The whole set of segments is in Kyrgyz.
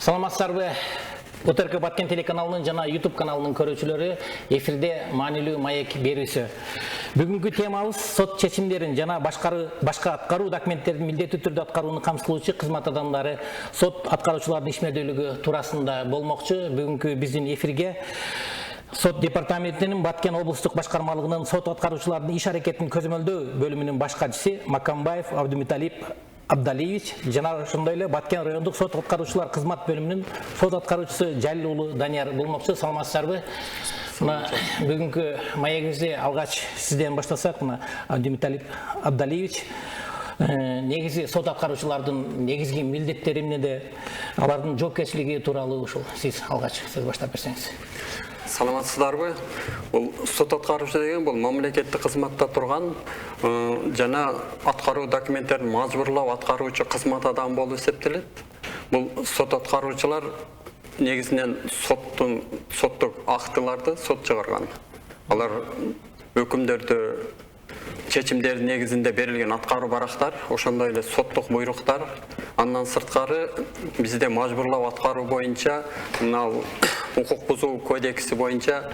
Саламатсыздарбы? ОТРК Баткен телеканалының жана YouTube каналының көрүүчүлөрү, эфирде маанилүү маек берүүсү. Бүгүнкү темабыз сот чечимдерин жана башка аткаруу документтерин милдеттүү түрдө аткарууну камсыздоочу кызмат адамдары, сот аткаруучулардын ишмердүүлүгү туурасында болмокчу. Бүгүнкү биздин эфирге Сот департаментинин Баткен облустук башкармалыгынын сот аткаруучулардын иш аракетин көзөмөлдөө бөлүмүнүн башкачысы Макамбаев Абдумуталип Абдалиевич жана ошондой эле Баткен райондук сот аткаруучулар кызмат бөлүмүнүн сот аткаруучусу Жалил уулу Данияр болмокчу. Саламатсыздарбы? Бүгүнкү маегибизди алгач сизден баштасак, Абдумуталип Абдалиевич, негизи сот аткаруучулардын негизги милдеттери эмнеде, алардын жоопкерчилиги тууралуу ушул сиз алгач сөз баштап берсеңиз. Саламатсыздарбы? Бул сот аткаруучу деген бул мамлекеттик кызматта турган жана аткаруу документтерин мажбурлап аткаруучу кызмат адам болуп эсептелет. Бул сот аткаруучулар негизинен соттук актыларды сот чыгарган. Алар өкүмдөрдү чечимдердин негизинде берилген аткаруу барактар, ошондой эле соттук буйруктар, андан сырткары бизде мажбурлап аткаруу боюнча мына укук бузуу кодекси боюнча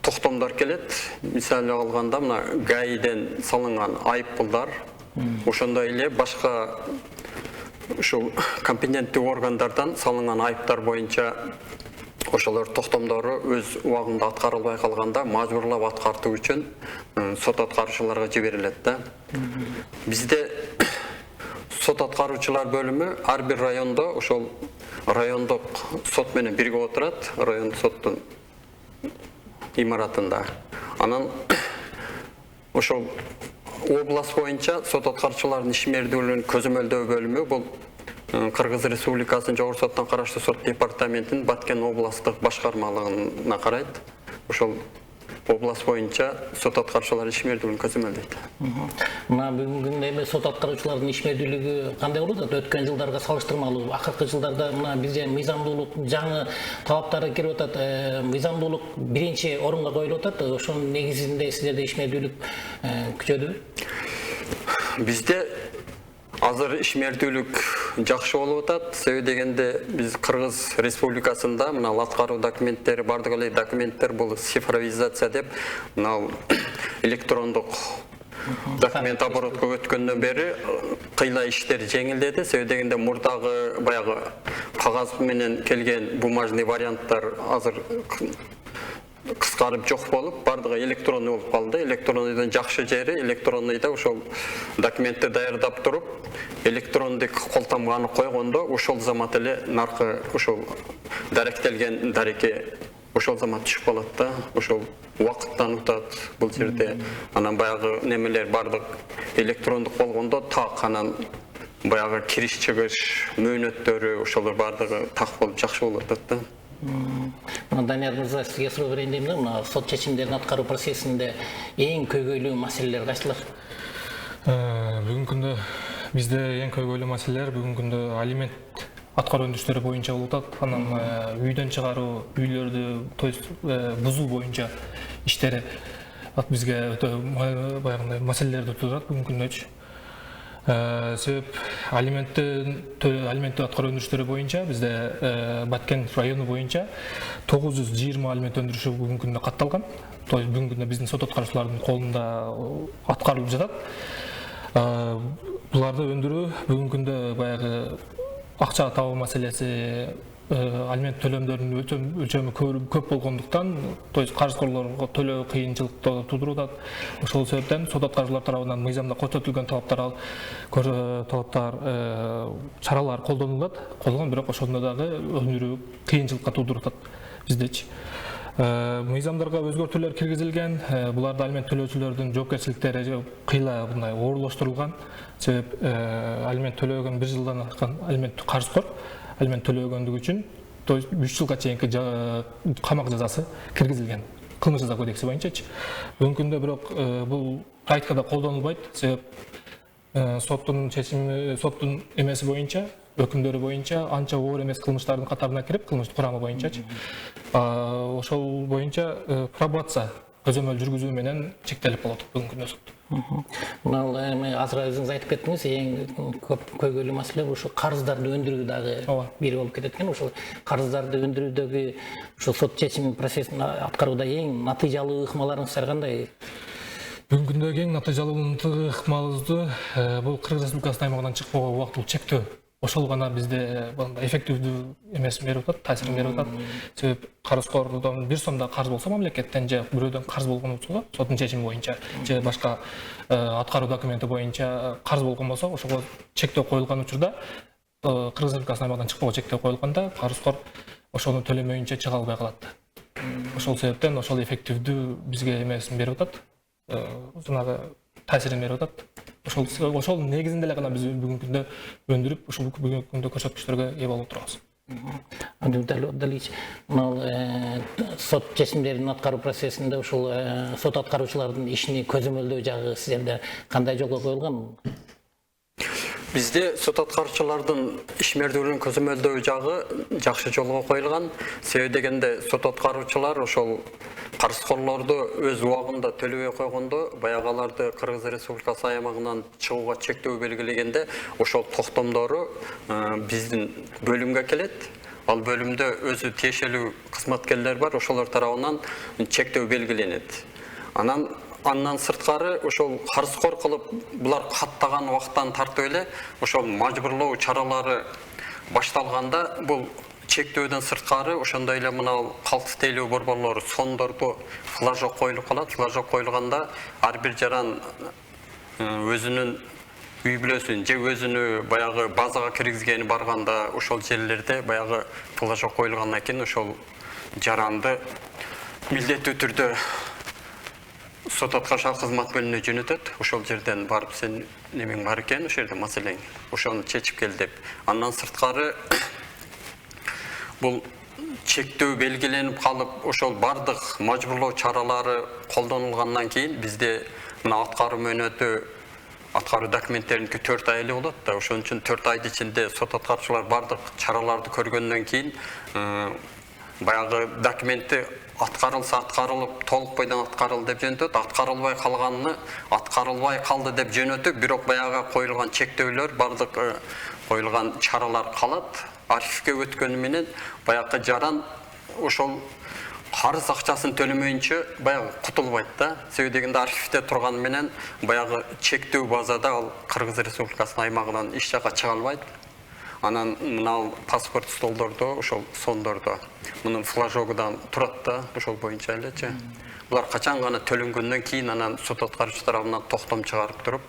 токтомдор келет. Мисалы алганда мына ГАИден салынган айып пулдар, ошондой эле башка ушул компетенттүү органдардан салынган айыптар боюнча ошолор токтомдору өз убагында аткарылбай калганда мажбурлап аткартуу үчүн сот аткаруучуларга жиберилет да. Бизде сот аткаруучулар бөлүмү ар бир райондо ошол райондук сот менен бирге отурат, райондук соттун имаратында. Анан ошол область боюнча сот аткаруучулардын ишмердүүлүгүн көзөмөлдөө бөлүмү бул Кыргыз Республикасынын Жогорку соттон караштуу сот департаментинин Баткен областтык башкармалыгына карайт. Ошол область боюнча сот аткаруучулардын ишмердүүлүгүн көзөмөлдөйт. Мына бүгүнкү күндө эми сот аткаруучулардын ишмердүүлүгү кандай болуп атат? Өткөн жылдарга салыштырмалуу, акыркы жылдарда мына бизде мыйзамдуулук жаңы талаптары кирип атат. Мыйзамдуулук биринчи орунга коюлуп атат. Ошонун негизинде сиздерде ишмердүүлүк күчөдүбү? Бизде азыр ишмердүүлүк жакшы болуп атат. Себеби дегенде биз Кыргыз Республикасында мына аткаруу документтери, бардык эле документтер бул цифровизация деп, мына электрондук документ оборотко өткөндөн бери кыйла иштер жеңилдеди. Себеби дегенде мурдагы баягы кагаз менен келген бумажный варианттар азыр кыскарып жок болуп, бардыгы электронный болуп калды. Электронныйдын жакшы жери, электронныйда ошол документти даярдап туруп, электрондук колтомганы койгондо ошол замат эле наркы ошол даректелген дареке ошол замат түшүп калат да. Ошол убакыттан утат бул жерде. Анан баягы немелер бардык электрондук болгондо так, анан баягы кириш чыгыш мөөнөттөрү ошолор бардыгы так болуп жакшы болуп атат да. Данияр мырза, сизге суроо берейин дейм да, мына сот чечимдерин аткаруу процессинде эң көйгөйлүү маселелер кайсылар? Бүгүнкү күндө бизде эң көйгөйлүү маселелер бүгүнкү күндө алимент аткаруу өндүрүштөрү боюнча болуп атат. Анан үйдөн чыгаруу, үйлөрдү бузуу боюнча иштери бизге өтө баягындай маселелерди туудурат бүгүнкү күндөчү. Себеп алименттүү аткаруу өндүрүштөрү боюнча бизде Баткен району боюнча 920 алимент өндүрүшү бүгүнкү күндө катталган. Бүгүнкү күндө биздин сот аткаруучулардын колунда аткарылып жатат. Буларды өндүрүү бүгүнкү күндө баягы акча табуу маселеси, алимент төлөмдөрүнүн өлчөмү көп болгондуктан, каржылоолорго төлөө кыйынчылыкты туудуруп атат. Ошол себептен сот аткаруучулар тарабынан мыйзамда көрсөтүлгөн чаралар колдонулган, бирок ошондо дагы өндүрүү кыйынчылыкка туудуруп атат биздечи. Мыйзамдарга өзгөртүүлөр киргизилген, буларда алимент төлөөчүлөрдүн жоопкерчиликтери кыйла мындай оорлоштурулган. Себеп алимент төлөгөн 1 жылдан ашкан алимент карызкор алимент төлөгөндүгү үчүн 3 жылга чейинки камак жазасы киргизилген. Кылмыш жаза кодекси боюнчачы. Бүгүнкү күндө бирок бул практикада колдонулбайт. Себеп соттун чечими, соттун эмеси боюнча, өкүмдөрү боюнча анча оор эмес кылмыштардын катарына кирип, кылмыштык курамы боюнчачы. Ошол боюнча пробация көзөмөл жүргүзүү менен чектелип калат бүгүнкү күндө сот. Мына азыр өзүңүз айтып кеттиңиз, эң көйгөйлүү маселе ушу карыздарды өндүрүү дагы бири болуп кетет экен. Ошол карыздарды өндүрүүдөгү ушул сот чечими процессин аткарууда эң натыйжалуу ыкмаларыңыздар кандай? Бүгүнкү күндөгү эң натыйжалуу ыкмабызды бул Кыргыз Республикасынын аймагынан чыкпоого убактылуу чектөө. Ошол гана бизде эффективдүү эмесин берип атат, таасирин берип атат. Себеп карызкордон 1 сомдо карыз болсо мамлекеттен же бирөөдөн карыз болгон болсо, соттун чечими боюнча же башка аткаруу документи боюнча карыз болгон болсо, ошого чектөө коюлган учурда Кыргыз Республикасынын аймагынан чыкпоого чектөө коюлганда карызкор ошону төлөмөйүнчө чыга албай калат. Ошол себептен ошол эффективдүү бизге эмесин берип атат. Жанагы таасирин берип атат. Ошол негизинде эле гана биз бүгүнкү күндө өндүрүп, ушул бүгүнкү күндө көрсөткүчтөргө ээ болуп турабыз. Сот чечимдерин аткаруу процессинде ушул сот аткаруучулардын ишини көзөмөлдөө жагы силерде кандай жолго коюлган? Бизде сот аткаруучулардын ишмердүүлүгүн көзөмөлдөө жагы жакшы жолго коюлган. Себеби дегенде сот аткаруучулар ошол карызкорлорду өз убагында төлөбөй койгондо, баягы аларды Кыргыз Республикасы аймагынан чыгууга чектөө белгилегенде, ошол токтомдору биздин бөлүмгө келет. Ал бөлүмдө өзү тиешелүү кызматкерлер бар, ошолор тарабынан чектөө белгиленет. Андан сырткары ошол карызкор кылып булар каттаган убакыттан тартып эле ошол мажбурлоо чаралары башталганда бул чектөөдөн сырткары ошондой эле мына калкты тейлөө борборлору сондорду флажок коюлуп калат. Флажок коюлганда ар бир жаран өзүнүн үй бүлөсүн же өзүнү баягы базага киргизгени барганда ошол жерлерде баягы флажок коюлгандан кийин ошол жаранды милдеттүү түрдө сот аткарышат кызмат бөлүмүнө жөнөтөт. Ошол жерден барып сен немең бар экен, ошол жерде маселең, ошону чечип кел деп. Андан сырткары бул чектөө белгиленип калып, ошол бардык мажбурлоо чаралары колдонулгандан кийин бизде мына аткаруу мөөнөтү, аткаруу документтериники 4 ай эле болот да. Ошон үчүн 4 айдын ичинде сот аткаруучулар бардык чараларды көргөндөн кийин баягы документти аткарылса аткарылып, толук бойдон аткарылды деп жөнөтөт, аткарылбай калганын аткарылбай калды деп жөнөтүп, бирок баягы коюлган чектөөлөр, бардык коюлган чаралар калат. Архивге өткөнү менен баягы жаран ошол карыз акчасын төлөмөйүнчө баягы кутулбайт да. Себеби дегенде архивде турганы менен баягы чектөө базада ал Кыргыз Республикасынын аймагынан эч жакка чыга албайт. Анан мына паспорт столдордо, ошол сондордо мунун флажогудан турат да, ошол боюнча элечи. Булар качан гана төлөнгөндөн кийин анан сот аткаруучу тарабынан токтом чыгарып туруп,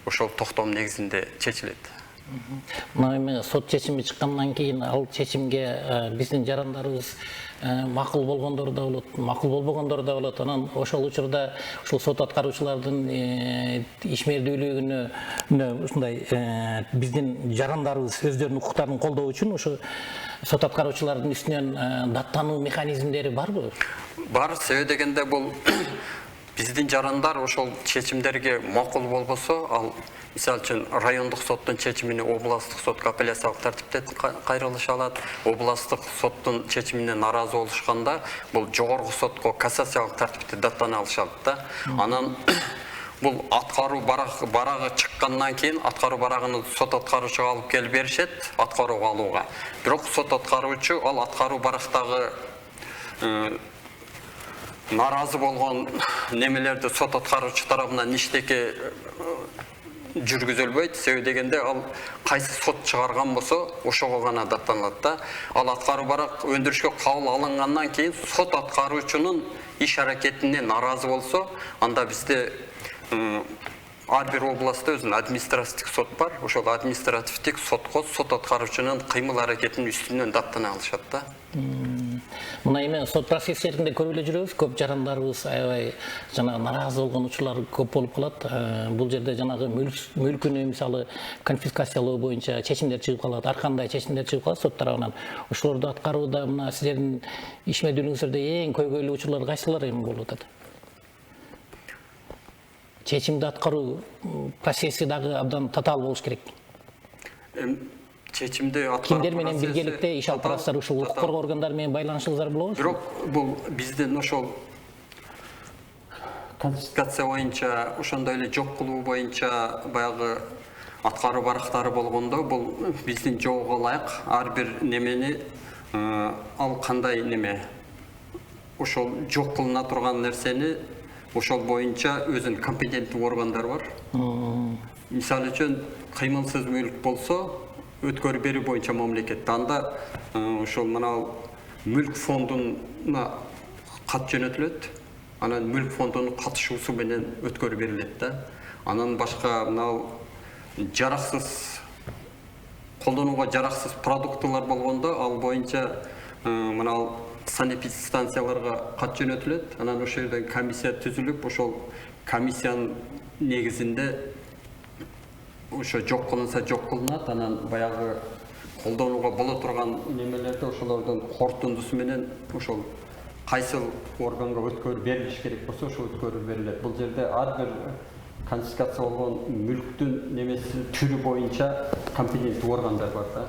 ошол токтом негизинде чечилет. Мына сот чечими чыккандан кийин ал чечимге биздин жарандарыбыз макул болгондор да болот, макул болбогондор да болот. Анан ошол учурда ушул сот аткаруучулардын ишмердүүлүгүнө ушундай биздин жарандарыбыз өздөрүнүн укуктарын колдоо үчүн ушу сот аткаруучулардын үстүнөн даттануу механизмдери барбы? Бар, себеби дегенде бул биздин жарандар ошол чечимдерге макул болбосо, ал мисалы үчүн райондук соттун чечимине областтык сотко апелляциялык тартипте кайрылыша алат. Областтык соттун чечимине наразы болушканда, бул жогорку сотко кассациялык тартипте даттана алышат да. Анан бул аткаруу барагы чыккандан кийин аткаруу барагын сот аткаруучуга алып келип беришет, аткарууга алууга. Бирок сот аткаруучу ал аткаруу барактагы наразы болгон немелерди сот аткаруучу тарабынан иштеке жүргүзүлбөйт. Себеби дегенде ал кайсы сот чыгарган болсо, ошого гана даттаналат да. Ал аткаруу барак өндүрүшкө кабыл алынгандан кийин сот аткаруучунун иш аракетине наразы болсо, анда бизде ар бир областта өзүнүн административдик сот бар. Ошол административдик сотко сот аткаруучунун кыймыл аракетинин үстүнөн даттана алышат да. Мына эми сот процесстеринде көрүп эле жүрөбүз, көп жарандарыбыз аябай жанагы наразы болгон учурлар көп болуп калат. Бул жерде жанагы мүлкүнү мисалы конфискациялоо боюнча чечимдер чыгып калат, ар кандай чечимдер чыгып калат сот тарабынан. Ошолорду аткарууда мына сиздердин ишмердүүлүгүңүздөрдө эң көйгөйлүү учурлар кайсылар эми болуп атат? Чечимди аткаруу процесси дагы абдан татаал болуш керек. Чечимди аткаруу кимдер менен биргеликте иш алып барасыздар, ушул укук коргоо органдары менен байланышыңыздар болобу? Бирок бул биздин ошол конфискация боюнча ошондой эле жок кылуу боюнча баягы аткаруу барактары болгондо бул биздин жоого ылайык ар бир немени ал кандай неме ошол жок кылына турган нерсени ошол боюнча өзүнүн компетенттүү органдары бар. Мисалы үчүн кыймылсыз мүлк болсо өткөрүп берүү боюнча мамлекетте анда ошол мына мүлк фондуна кат жөнөтүлөт. Анан мүлк фондунун катышуусу менен өткөрүп берилет да. Анан башка мына жараксыз колдонууга жараксыз продуктылар болгондо ал боюнча мына санэпидстанцияларга кат жөнөтүлөт. Анан ошол жерден комиссия түзүлүп, ошол комиссиянын негизинде ошо жок кылынса жок кылынат. Анан баягы колдонууга боло турган немелерди ошолордун корутундусу менен ошол кайсыл органга өткөрүп берилиш керек болсо ошо өткөрүп берилет. Бул жерде ар бир конфискация болгон мүлктүн немеси түрү боюнча компетенттүү органдар бар да.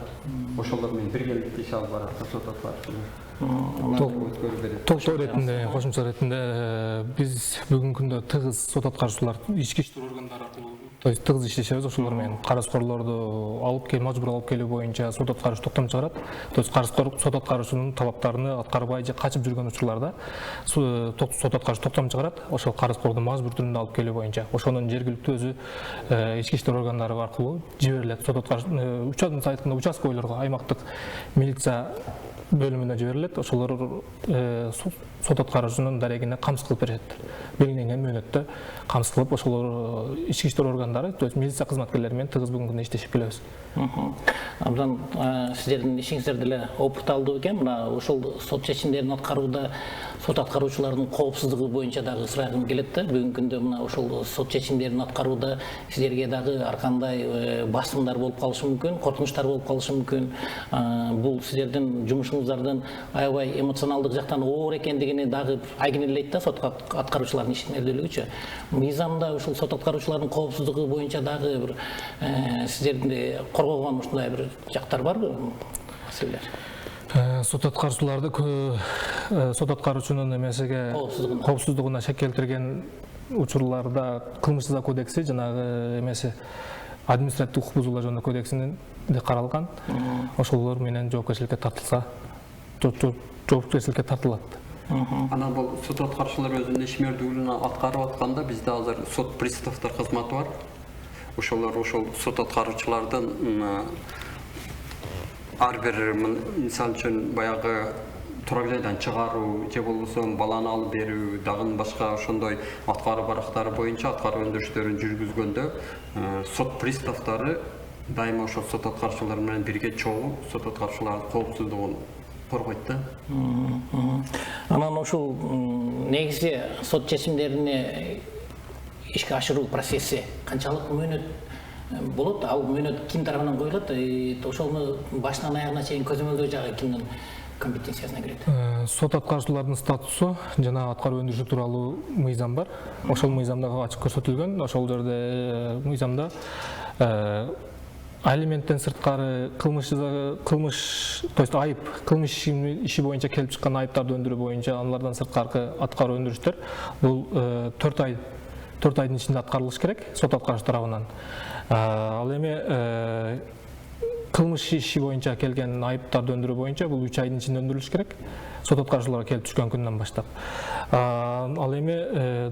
Ошолор менен биргеликте иш алып барат сот аткарышчылар. Толтоо ретинде, кошумча ретинде биз бүгүнкү күндө тыгыз сот аткаруучулар ички иштер органдары аркылуу, то есть тыгыз иштешебиз. Ошолор менен карызкорлорду мажбур алып келүү боюнча сот аткарууч токтом чыгарат. То есть карызкор сот аткаруучунун талаптарыны аткарбай же качып жүргөн учурларда сот аткарууч токтом чыгарат. Ошол карызкорду мажбур түрүндө алып келүү боюнча ошонун жергиликтүү өзү ички иштер органдары аркылуу жиберилет. Сот аткарууч участок айтканда участкойлорго аймактык милиция бөлүмүнө жиберилет. Ошолор сот аткаруучунун дарегине камсыз кылып беришет. Белгиленген мөөнөттө камсыз кылып ошолор ички иштер органдары, то есть милиция кызматкерлери менен тыгыз бүгүнкү күндө иштешип келебиз. Абдан сиздердин ишиңиздер деле опытталдуу экен. Мына ошол сот чечимдерин аткарууда сот аткаруучулардын коопсуздугу боюнча дагы сурагым келет да. Бүгүнкү күндө мына ошол сот чечимдерин аткарууда сиздерге дагы ар кандай басымдар болуп калышы мүмкүн, коркунучтар болуп калышы мүмкүн. Бул сиздердин жумушуңуздардын аябай эмоционалдык жактан оор экендигини дагы айгинелейт да сот аткаруучулардын ишмердүүлүгүчү. Мыйзамда ушул сот аткаруучулардын коопсуздугу боюнча дагы бир сиздерди коргогон ушундай бир жактар барбы? Маселелер. Сот аткаруучунун эмесиге коопсуздугуна шек келтирген учурларда кылмыш жаза кодекси жанагы эмеси административдик укук бузуулар жөнүндө кодексинде каралган. Ошолор менен жоопкерчиликке тартылса жоопкерчиликке тартылат. Анан бул сот аткаруучулар өзүнүн ишмердүүлүгүн аткарып атканда бизде азыр сот приставдар кызматы бар. Ошолор ошол сот аткаруучулардын ар бир мисалы үчүн баягы турак жайдан чыгаруу же болбосо баланы алып берүү, дагы башка ошондой аткаруу барактары боюнча аткаруу өндүрүштөрүн жүргүзгөндө сот приставдары дайыма ошол сот аткаруучулар менен бирге чогуу сот аткаруучулардын коопсуздугун коргойт да. Анан ошол негизи сот чечимдерине ишке ашыруу процесси канчалык мөөнөт болот? Ал мөөнөт ким тарабынан коюлат? Ошону башынан аягына чейин көзөмөлдөө жагы кимдин компетенциясына кирет? Сот аткаруучулардын статусу жана аткаруу өндүрүшү тууралуу мыйзам бар. Ошол мыйзамда ачык көрсөтүлгөн. Ошол жерде мыйзамда алименттен сырткары кылмыш, то есть айып, кылмыш иши боюнча келип чыккан айыптарды өндүрүү боюнча алардан сырткары аткаруу өндүрүштөр бул 4 айдын ичинде аткарылыш керек сот аткаруучу тарабынан. Ал эми кылмыш иши боюнча келген айыптарды өндүрүү боюнча бул 3 айдын ичинде өндүрүлүш керек сот аткаруучуларга келип түшкөн күндөн баштап. Ал эми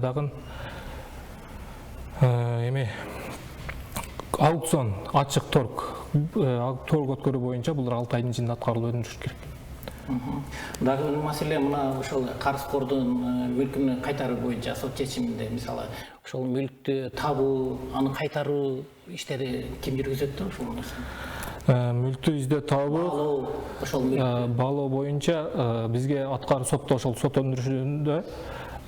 дагы аукцион, ачык торг өткөрүү боюнча булар 6 айдын ичинде аткарылып өндүрүш керек. Дагы бир маселе мына ошол карызкордун мүлкүн кайтаруу боюнча сот чечиминде мисалы ошол мүлктү табуу, аны кайтаруу иштери ким жүргүзөт да ошол нерсени? Мүлктү издөө табуу, ошол мүлктү баалоо боюнча бизге аткаруу сотто ошол сот өндүрүшүндө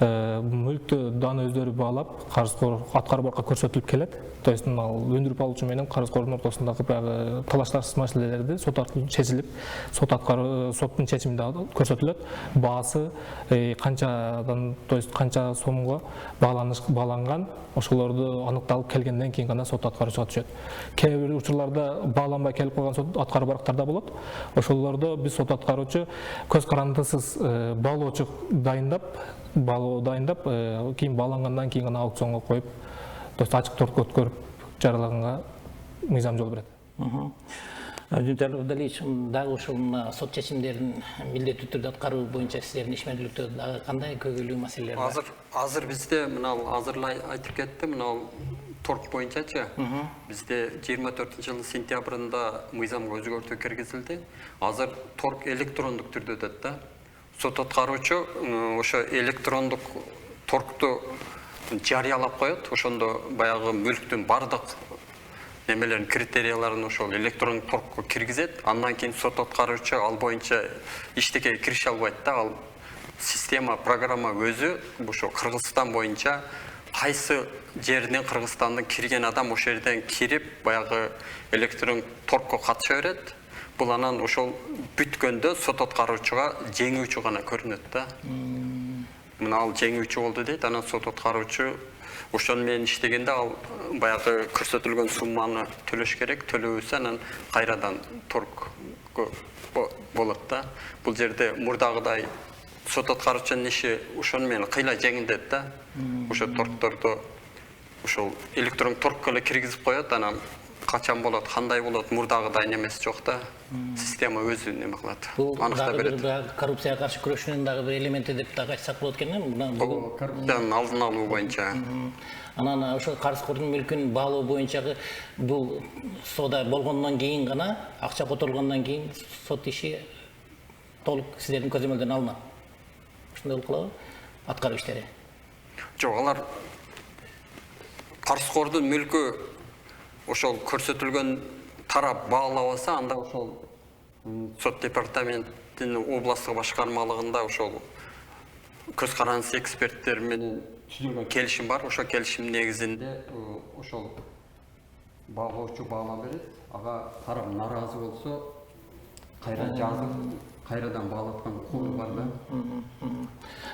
мүлктү даны өздөрү баалап, карызкор аткаруу баракка көрсөтүлүп келет. То есть ал өндүрүп алуучу менен карызкордун ортосундагы баягы талаштарсыз маселелерди сот аркылуу чечилип, соттун чечиминде көрсөтүлөт. Баасы канчадан, то есть канча сомго бааланган, ошолорду аныкталып келгенден кийин гана сот аткаруучуга түшөт. Кээ бир учурларда бааланбай келип калган сот аткаруу барактарда болот. Ошолордо биз сот аткаруучу көз карандысыз баалоочу дайындап, баалоо дайындап, кийин баалангандан кийин гана аукционго коюп, ачык тортко өткөрүп жарыялаганга мыйзам жол берет. Дүйнтер Абдалиевич, дагы ушул сот чечимдерин милдеттүү түрдө аткаруу боюнча сиздердин ишмердүүлүктө дагы кандай көйгөйлүү маселелер бар? Азыр bizde азырлай айтып кетти, торк боюнчачы. Bizde 24-жылдын сентябрында мыйзамга өзгөртүү киргизилди. Азыр торк электрондук түрдө өтөт да. Сот аткаруучу ошо электрондук торкту жарыялап коет. Ошондо баягы мүлктүн бардык немелерин критерияларын ошол электрондук торкко киргизет. Андан кийин сот аткаруучу ал боюнча иштекке кирише албайт да. Ал система, программа өзү ошо Кыргызстан боюнча кайсы жеринен Кыргызстандын кирген адам ошол жерден кирип, баягы электрондук торкко катыша берет. Бул анан ошол бүткөндө сот аткаруучуга жеңүүчү гана көрүнөт да. Ал жеңүүчү болду дейт. Анан сот аткаруучу ошону менен иштегенде ал баягы көрсөтүлгөн сумманы төлөш керек. Төлөбөсө анан кайрадан торк болот да. Бул жерде мурдагыдай сот аткаруучунун иши ошону менен кыйла жеңилдет да. Ошо торкторду ошол электрондук торкко эле киргизип коет. Анан качан болот, кандай болот, мурдагыдай немеси жок да. Система өзү неме кылат. Аныкта берет. Коррупцияга каршы күрөшүүнүн дагы бир элементи деп дагы айтсак болот экен. Бул коррупциянын алдын алуу боюнча. Анан ошо карызкордун мүлкүн баалоо боюнча бул соода болгондон кийин гана, акча которулгандан кийин сот иши толук сиздердин көзөмөлдөн алынат. Ушундай болуп калабы? Аткаруу иштери. Жок, алар карызкордун мүлкү ошол көрсөтүлгөн тарап баалабаса, анда ошол сот департаментинин областтык башкармалыгында ошол көз карандысы эксперттер менен түзүлгөн келишим бар. Ошол келишим негизинде ошол баалоочу баалап берет. Ага тарап наразы болсо, кайра жазып, кайрадан баалаткан укугу бар да.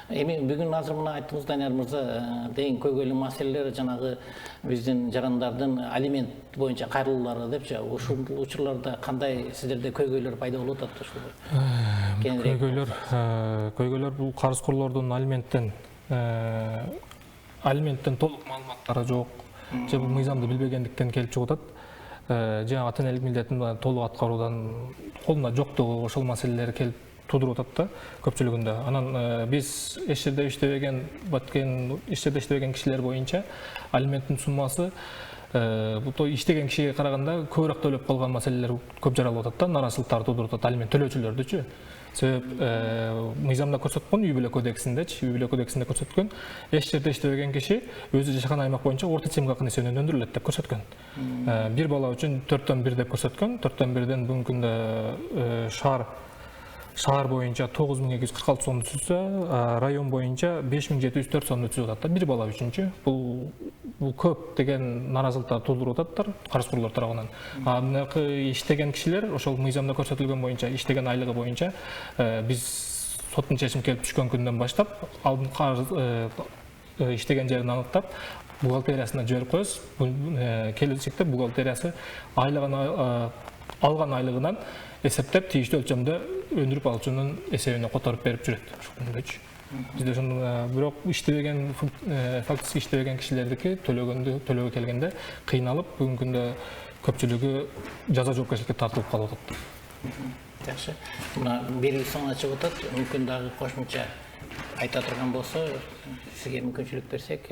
Эми бүгүн азыр мына айттыңыз, Данияр мырза, деген көйгөйлүү маселелер жанагы биздин жарандардын алимент боюнча кайрылуулары депчи. Ушул учурларда кандай сиздерде көйгөйлөр пайда болуп атат ушул? Көйгөйлөр бул карызкорлордун алименттен толук маалыматтары жок, же бул мыйзамды билбегендиктен келип чыгып атат. Жаңа ата энелик милдетин толук аткаруудан колунда жоктугу ошол маселелер келип тудуруп атат да көпчүлүгүндө. Анан биз эч жерде иштебеген кишилер боюнча алименттин суммасы бул иштеген кишиге караганда көбүрөөк төлөп калган маселелер көп жаралып атат да, наразылыктар тудуруп атат алимент төлөөчүлөрдүчү. Себеп мыйзамда көрсөткөн, үй бүлө кодексинде көрсөткөн, эч жерде иштебеген киши өзү жашаган аймак боюнча орто чейим акы эсебинен өндүрүлөт деп көрсөткөн. Бир бала үчүн 4/1 деп көрсөткөн. 4/1ден бүгүнкү күндө шаар боюнча 9246 сомду түзсө, район боюнча 5704 сомду түзүп атат бир бала үчүнчү. Бул көп деген наразылыктар тудуруп атат карызкорлор тарабынан. Мынакы иштеген кишилер ошол мыйзамда көрсөтүлгөн боюнча иштеген айлыгы боюнча биз соттун чечими келип түшкөн күндөн баштап иштеген жерин аныктап бухгалтериясына жиберип коебуз. Келечекте бухгалтериясы алган айлыгынан эсептеп тийиштүү өлчөмдө өндүрүп алуучунун эсебине которуп берип жүрөт. Ошондойчу. Бизде ошондо бирок иштебеген, фактически иштебеген кишилердики төлөөгө келгенде кыйналып, бүгүнкү күндө көпчүлүгү жаза жоопкерчиликке тартылып калып атат. Жакшы. Мына белгилүү соңуна чыгып атат. Мүмкүн дагы кошумча айта турган болсо, сизге мүмкүнчүлүк берсек,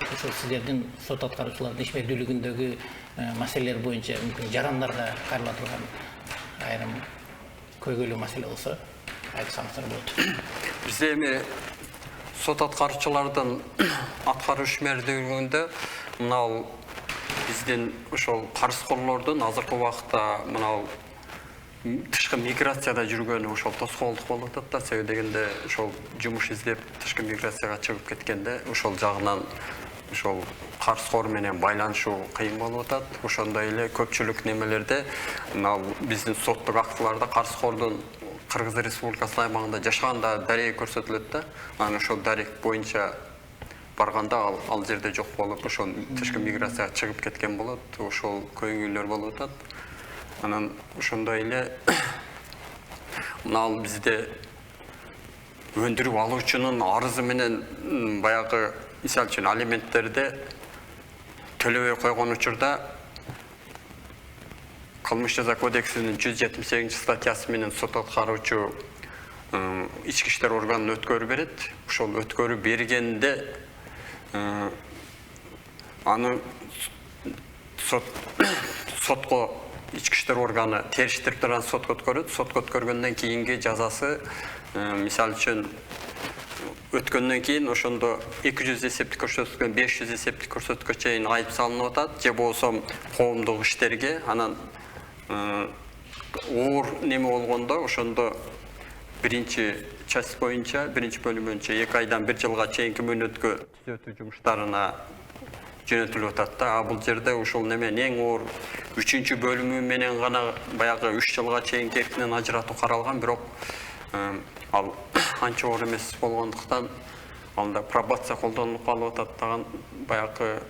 ошол сиздердин сот аткаруучулардын ишмердүүлүгүндөгү маселелер боюнча мүмкүн жарандарга кайрыла турган айрым көйгөйлүү маселе болсо айтсаңыздар болот. Бизде эми сот аткаруучулардын аткаруу ишмердүүлүгүндө мына биздин ошол карызкорлордун азыркы убакытта мына тышкы миграцияда жүргөнү ошол тоскоолдук болуп атат да. Себеби дегенде ошол жумуш издеп тышкы миграцияга чыгып кеткенде ошол жагынан ошол карызкор менен байланышуу кыйын болуп атат. Ошондой эле көпчүлүк немелерде биздин соттук актыларда карызкордун Кыргыз Республикасынын аймагында жашаганда дарек көрсөтүлөт да. Анан ошол дарек боюнча барганда ал жерде жок болуп, ошол тышкы миграцияга чыгып кеткен болот. Ошол көйгөйлөр болуп атат. Анан ошондой эле мына bizde өндүрүп алуучунун арызы менен баягы мисалы үчүн алименттерди төлөбөй койгон учурда Кылмыш жаза кодексинин 178 статьясы менен сот аткаруучу ички иштер органына өткөрүп берет. Ошол өткөрүп бергенде аны сотко ички иштер органы териштирип турган сотко өткөрөт. Сотко өткөргөндөн кийинки жазасы мисалы үчүн өткөндөн кийин ошондо 200 эсептик көрсөткөн 500 эсептик көрсөткө чейин айып салынып атат, же болбосо коомдук иштерге анан оор неме болгондо ошондо биринчи часть боюнча, биринчи бөлүм боюнча 2 айдан 1 жылга чейинки мөөнөткө түзөтүү жумуштарына жөнөтүлүп атат да. Бул жерде ошол неме эң оор 3-чү бөлүмү менен гана баягы 3 жылга чейинки эркинен ажыратуу каралган, бирок ал анча оор эмес болгондуктан анда пробация колдонулуп калып атат дагы. Баягы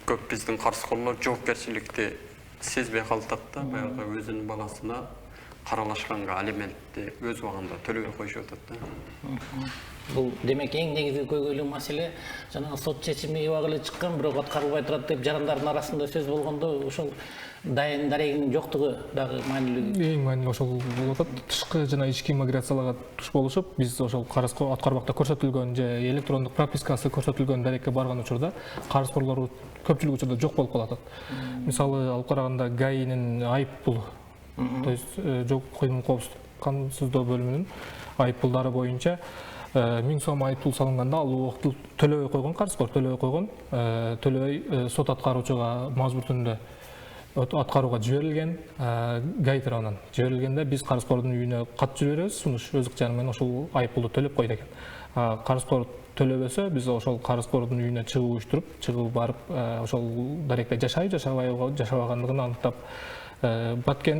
көп биздин карызкорлор жоопкерчиликти сезбей калышат да, баягы өзүнүн баласына каралашканга алиментти өз убагында төлөбөй коюшуп атат да. Бул демек эң негизги көйгөйлүү маселе жанагы сот чечими убак эле чыккан, бирок аткарылбай турат деп жарандардын арасында сөз болгондо ошол дайын дарегинин жоктугу дагы маанилүү. Эң маанилүү ошол болуп атат. Тышкы жана ички миграцияларга туш болушуп, биз ошол аткарбакта көрсөтүлгөн же электрондук пропискасы көрсөтүлгөн дарекке барган учурда карызкорлор көпчүлүк учурда жок болуп калат. Мисалы алып караганда ГАИнин айып пулу, то есть жол коюм коопсуздук камсыздоо бөлүмүнүн айып пулдары боюнча 1000 сом айып пул салынганда ал убакыт төлөбөй койгон, карызкор төлөбөй сот аткаруучуга мажбур түрдө аткарууга жиберилген, ГАИ тарабынан жиберилгенде биз карызкордун үйүнө кат жиберебиз, сунуш өз ыкчары менен ошол айып пулду төлөп кой деген. Карызкор төлөбөсө биз ошол карызкордун үйүнө чыгып уюштуруп, чыгып барып ошол даректе жашабагандыгын аныктап, баткен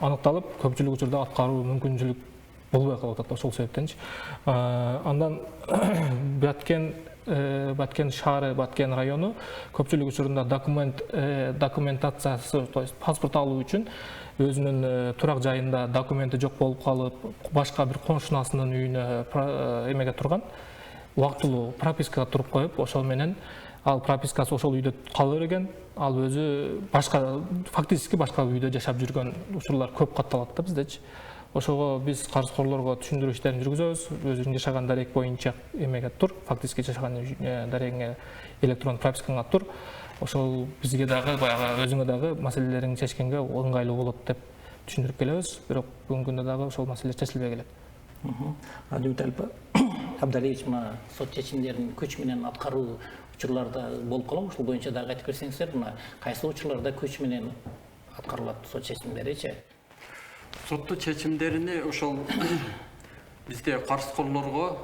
аныкталып, көпчүлүк учурда аткаруу мүмкүнчүлүк болбой калып атат ошол себептенчи. Андан Баткен шаары, Баткен району көпчүлүк учурунда документациясы, то есть паспорт алуу үчүн өзүнүн турак жайында документи жок болуп калып, башка бир коншунасынын үйүнө эмеге турган, убактылуу пропискага туруп коюп, ошол менен ал пропискасы ошол үйдө кала берген, ал өзү фактически башка үйдө жашап жүргөн учурлар көп катталат да биздечи. Ошого биз карызкорлорго түшүндүрүү иштерин жүргүзөбүз. Өзүң жашаган дарек боюнча эмеге тур, фактически жашаган дарегиңе электрон пропискаңа тур. Ошол бизге дагы баягы өзүңө дагы маселелериңди чечкенге ыңгайлуу болот деп түшүндүрүп келебиз. Бирок бүгүнкү күндө дагы ошол маселе чечилбей келет. Абдимуталип Абдалиевич, мына сот чечимдерин күч менен аткаруу учурларда болуп калат. Ушул боюнча дагы айтып берсеңиздер, мына кайсы учурларда күч менен аткарылат сот чечимдеричи? Сотту чечимдерине ошол бизде карызкорлорго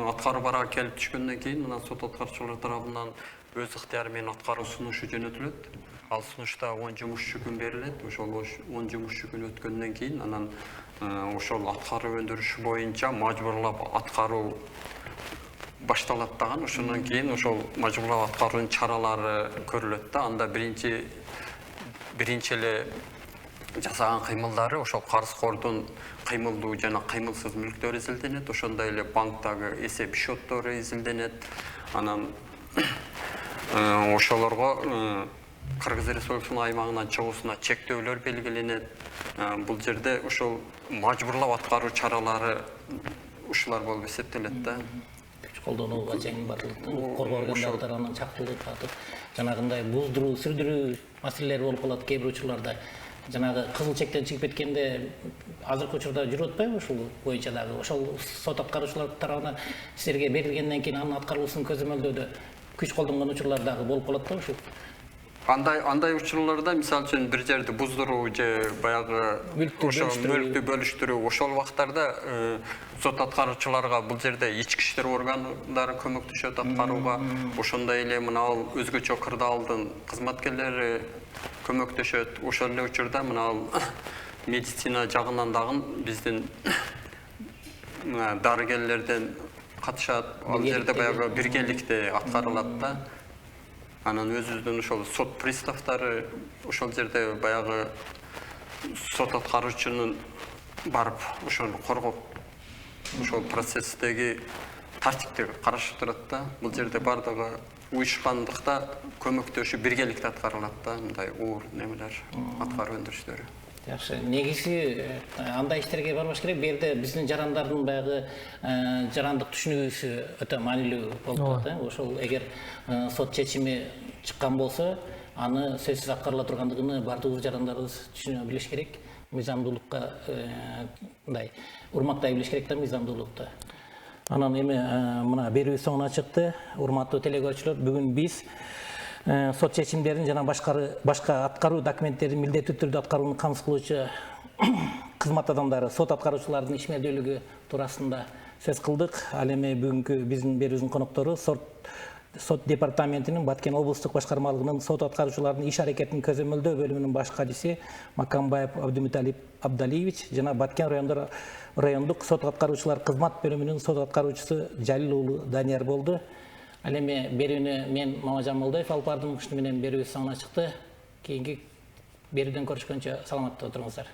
аткаруу барага келип түшкөндөн кийин мына сот аткаруучулар тарабынан өз ыктыяры менен аткаруу сунушу жөнөтүлөт. Ал сунушта 10 жумушчу күн берилет. Ошол 10 жумушчу күн өткөндөн кийин анан ошол аткаруу өндүрүшү боюнча мажбурлап аткаруу башталат дагы. Ошондон кийин ошол мажбурлап аткаруунун чаралары көрүлөт да. Анда биринчи эле жасаган кыймылдары ошол карызкордун кыймылдуу жана кыймылсыз мүлктөрү изилденет, ошондой эле банктагы эсеп счеттору изилденет. Анан ошолорго Кыргыз Республикасынын аймагынан чыгуусуна чектөөлөр белгиленет. Бул жерде ошол мажбурлап аткаруу чаралары ушулар болуп эсептелет да. Колдонууга чейин бардык коргоо органдары тарабынан чактырылып атып, жанагындай буздуруу, сүрдүрүү маселелери болуп калат кээ бир учурларда. Жанагы кызыл чектен чыгып кеткенде азыркы учурда жүрүп атпайбы ушул боюнча дагы? Ошол сот аткаруучулар тарабынан силерге берилгенден кийин анын аткарылуусун көзөмөлдөөдө күч колдонгон учурлар дагы болуп калат да ушул? Андай учурларда мисалы үчүн бир жерди буздуруу же баягы мүлктү бөлүштүрүү ошол убактарда сот аткаруучуларга бул жерде ички иштер органдары көмөктөшөт аткарууга. Ошондой эле мына ал өзгөчө кырдаалдын кызматкерлери көмөктөшөт. Ошол эле учурда мына ал медицина жагынан дагы биздин дарыгерлерден катышат. Ал жерде баягы биргеликте аткарылат да. Анан өзүбүздүн ошол сот приставдары ошол жерде баягы сот аткаруучунун барып ошону коргоп ошол процесстеги тартипти карашып турат да. Бул жерде бардыгы уюшкандыкта көмөктөшүп биргеликте аткарылат да, мындай оор немелер, аткаруу өндүрүштөрү. Жакшы, негизи андай иштерге барбаш керек. Бу жерде биздин жарандардын баягы жарандык түшүнүгүсү өтө маанилүү болуп атат. Ошол эгер сот чечими чыккан болсо, аны сөзсүз аткарыла тургандыгын бардык жарандарыбыз түшүнө билиш керек. Мыйзамдуулукка мындай урматтай билиш керек да мыйзамдуулукту. Анан эми мына берүү соңуна чыкты. Урматтуу телекөрүүчүлөр, бүгүн биз сот чечимдерин жана башка аткаруу документтерин милдеттүү түрдө аткарууну камсыз кылуучу кызмат адамдары, сот аткаруучулардын ишмердүүлүгү туурасында сөз кылдык. Ал эми бүгүнкү биздин берүүбүздүн коноктору сот департаментинин Баткен облустук башкармалыгынын сот аткаруучулардын иш аракетин көзөмөлдөө бөлүмүнүн баш кадиси Макамбаев Абдумуталип Абдалиевич жана Баткен райондук сот аткаруучулар кызмат бөлүмүнүн сот аткаруучусу Жалил уулу Данияр болду. Ал эми берүүнү мен Мамажан Молдоев алып бардым. Ушуну менен берүүбүз соңуна чыкты. Кийинки берүүдөн көрүшкөнчө саламатта отуруңуздар.